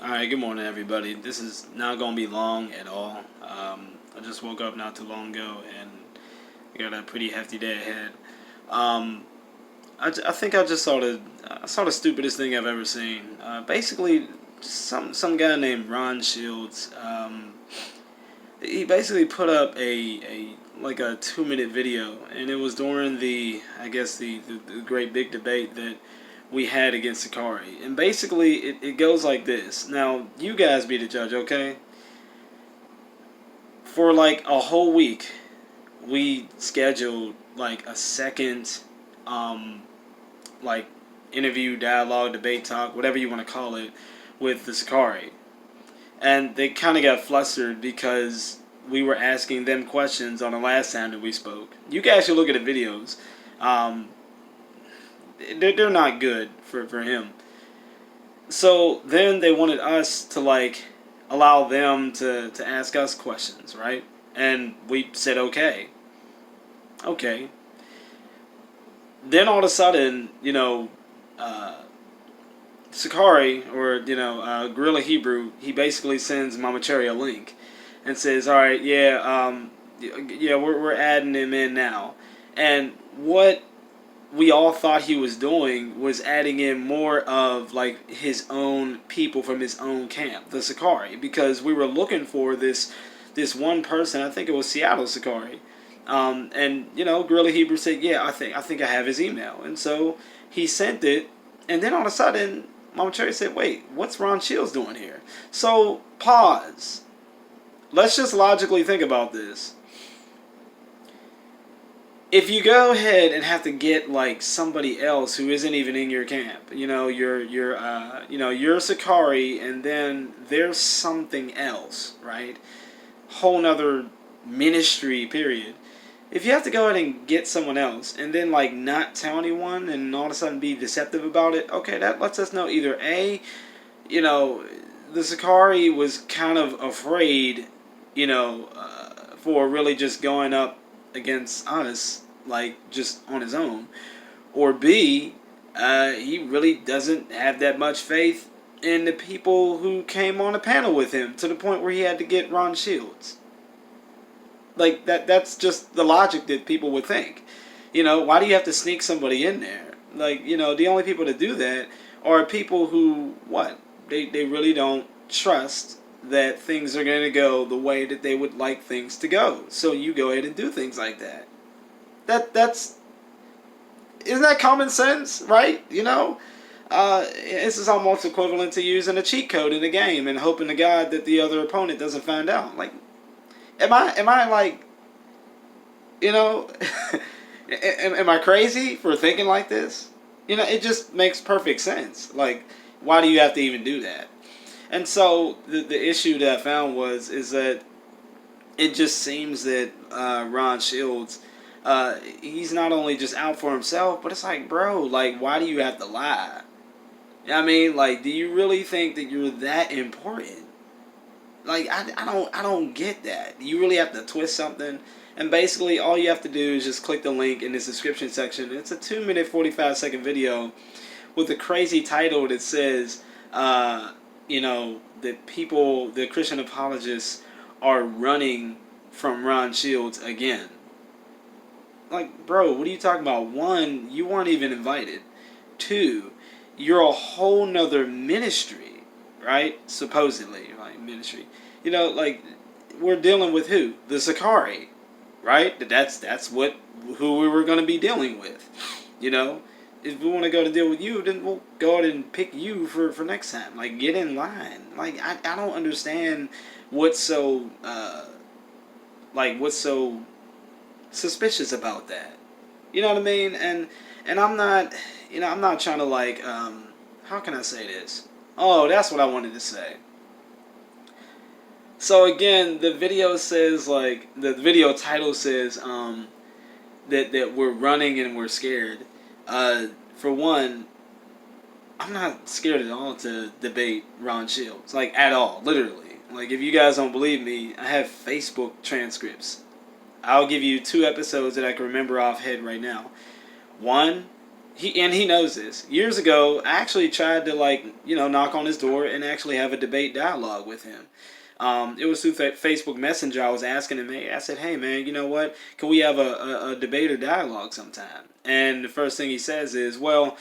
Alright, good morning everybody. This is not going to be long at all. I just woke up not too long ago and I got a pretty hefty day ahead. I think I just saw the stupidest thing I've ever seen. Basically, some guy named Ron Shields, he basically put up a like a 2-minute video, and it was during the great big debate that we had against Sakari. And basically, it goes like this. Now, you guys be the judge, okay? For like a whole week, we scheduled like a second, like interview, dialogue, debate, talk, whatever you want to call it, with the Sakari. And they kind of got flustered because we were asking them questions on the last time that we spoke. You guys should look at the videos. They're not good for him. So then they wanted us to like allow them to ask us questions, right? And we said okay. Okay. Then all of a sudden, Sakari, or Gorilla Hebrew, he basically sends Mama Cherry a link and says, "All right, we're adding him in now." And what we all thought he was doing was adding in more of like his own people from his own camp, the Sakari, because we were looking for this one person. I think it was Seattle Sakari, and Gorilla Hebrew said, "Yeah, I think I have his email," and so he sent it, and then all of a sudden, Mama Cherry said, "Wait, what's Ron Shields doing here?" So pause. Let's just logically think about this. If you go ahead and have to get like somebody else who isn't even in your camp, you're Sakari, and then there's something else, right? Whole nother ministry period. If you have to go ahead and get someone else and then like not tell anyone and all of a sudden be deceptive about it, okay, that lets us know either A, the Sakari was kind of afraid, for really just going up against us, like just on his own, or B, he really doesn't have that much faith in the people who came on the panel with him to the point where he had to get Ron Shields. Like that's just the logic that people would think. Why do you have to sneak somebody in there? Like, the only people to do that are people who, they really don't trust that things are going to go the way that they would like things to go. So you go ahead and do things like that. Isn't that common sense, right? This is almost equivalent to using a cheat code in a game and hoping to God that the other opponent doesn't find out. Like, am I like, am I crazy for thinking like this? It just makes perfect sense. Like, why do you have to even do that? And so the issue that I found is that it just seems that Ron Shields, he's not only just out for himself, but it's like, bro, like, why do you have to lie? I mean, like, do you really think that you're that important? Like, I don't get that. You really have to twist something, and basically all you have to do is just click the link in this description section. It's a 2-minute 45-second video with a crazy title that says, that the Christian Apologists are running from Ron Shields again. Like, bro, what are you talking about? 1, you weren't even invited. 2, you're a whole nother ministry, right? Supposedly, like, ministry. Like, we're dealing with who? The Sakari, right? That's who we were going to be dealing with. If we want to go to deal with you, then we'll go ahead and pick you for next time. Like, get in line. Like, I don't understand what's so suspicious about that. You know what I mean? And I'm not, I'm not trying to like, how can I say this? Oh, that's what I wanted to say. So again, the video says, like, the video title says that we're running and we're scared. For one, I'm not scared at all to debate Ron Shields, like, at all, literally. Like, if you guys don't believe me, I have Facebook transcripts. I'll give you 2 episodes that I can remember offhand right now. 1, He knows this. Years ago, I actually tried to knock on his door and actually have a debate dialogue with him. It was through Facebook Messenger. I was asking him, hey, I said, hey man, you know what? Can we have a debate or dialogue sometime? And the first thing he says is, well,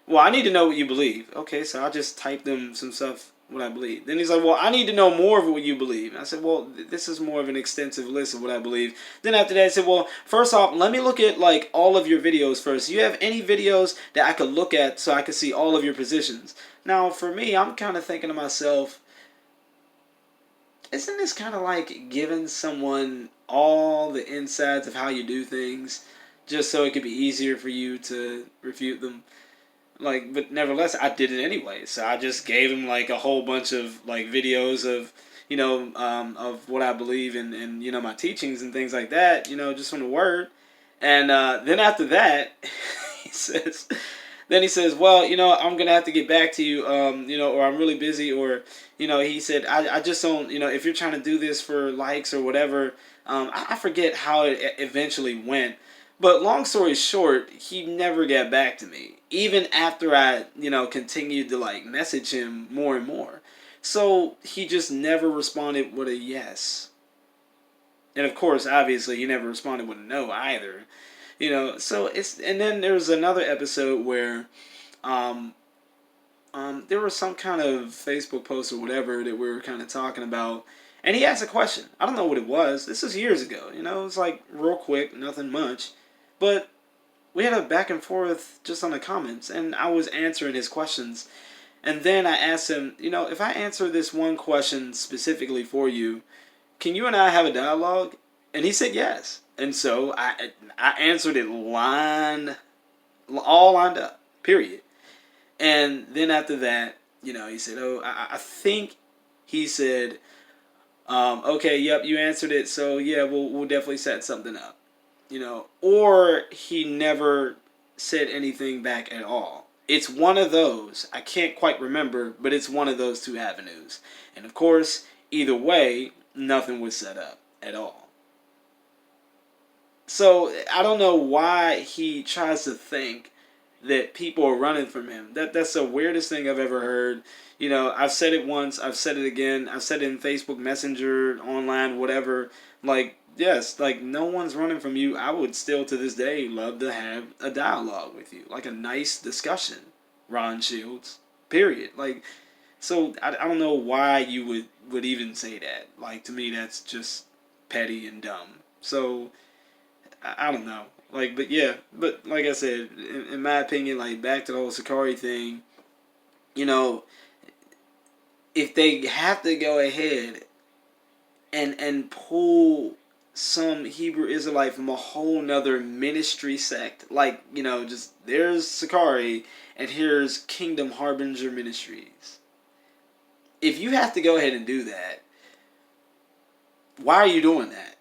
I need to know what you believe. Okay, so I just typed him some stuff what I believe. Then he's like, well, I need to know more of what you believe. And I said, well, this is more of an extensive list of what I believe. Then after that, I said, well, first off, let me look at like all of your videos first. Do you have any videos that I could look at so I could see all of your positions? Now, for me, I'm kind of thinking to myself, isn't this kind of like giving someone all the insides of how you do things just so it could be easier for you to refute them? Like, but nevertheless, I did it anyway. So I just gave him like a whole bunch of like videos of, of what I believe in, my teachings and things like that, just from the word. And then after that, he says, well, I'm gonna have to get back to you, or I'm really busy, or, he said, I just don't, if you're trying to do this for likes or whatever, I forget how it eventually went. But long story short, he never got back to me, even after I, continued to like message him more and more. So he just never responded with a yes. And of course, obviously, he never responded with a no either. So and then there was another episode where um, there was some kind of Facebook post or whatever that we were kind of talking about. And he asked a question. I don't know what it was. This was years ago. It was like real quick, nothing much. But we had a back and forth just on the comments, and I was answering his questions. And then I asked him, if I answer this one question specifically for you, can you and I have a dialogue? And he said yes. And so I answered it all lined up, period. And then after that, he said, oh, I think he said, okay, yep, you answered it. So yeah, we'll definitely set something up. Or he never said anything back at all. It's one of those. I can't quite remember, but it's one of those two avenues. And of course, either way, nothing was set up at all. So I don't know why he tries to think that people are running from him. That's the weirdest thing I've ever heard. I've said it once, I've said it again, I've said it in Facebook Messenger, online, whatever. Like, yes, like no one's running from you. I would still to this day love to have a dialogue with you, like a nice discussion, Ron Shields. Period. Like, so I don't know why you would even say that. Like, to me, that's just petty and dumb. So I don't know. Like, but yeah, but like I said, in my opinion, like back to the whole Sakari thing, if they have to go ahead and pull some Hebrew Israelite from a whole nother ministry sect, like, just there's Sakari and here's Kingdom Harbinger Ministries. If you have to go ahead and do that, why are you doing that?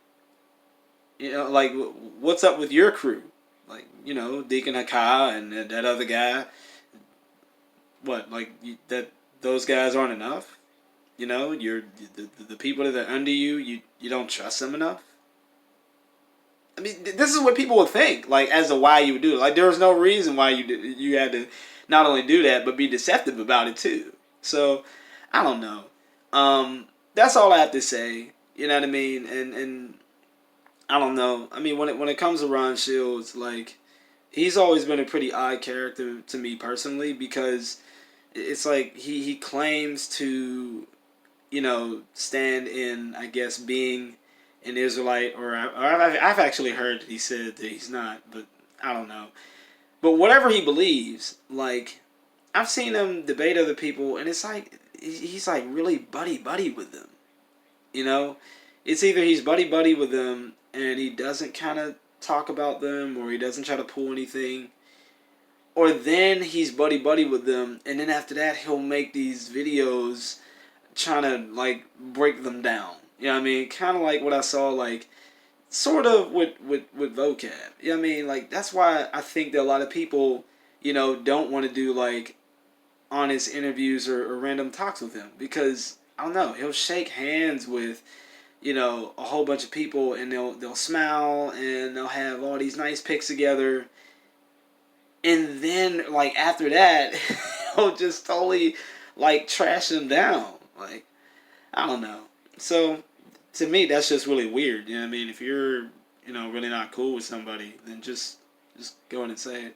Like, what's up with your crew? Like, Deacon Hakah and that other guy. What, like, that those guys aren't enough? You're the people that are under you, you don't trust them enough? I mean, this is what people would think, like, as to why you would do it. Like, there was no reason why you had to not only do that, but be deceptive about it, too. So, I don't know. That's all I have to say. You know what I mean? And I don't know. I mean, when it comes to Ron Shields, like, he's always been a pretty odd character to me personally, because it's like he claims to, stand in, I guess, being an Israelite, or I've actually heard that he said that he's not, but I don't know. But whatever he believes, like, I've seen him debate other people, and it's like he's like really buddy with them. It's either he's buddy with them and he doesn't kind of talk about them, or he doesn't try to pull anything, or then he's buddy with them, and then after that he'll make these videos trying to like break them down. You know what I mean? Kind of like what I saw, like, sort of with vocab. You know what I mean? Like, that's why I think that a lot of people, don't want to do like honest interviews or random talks with him, because I don't know, he'll shake hands with a whole bunch of people, and they'll smile, and they'll have all these nice pics together, and then like after that, he'll just totally like trash them down. Like, I don't know. So to me, that's just really weird. You know what I mean? If you're, really not cool with somebody, then just go in and say it.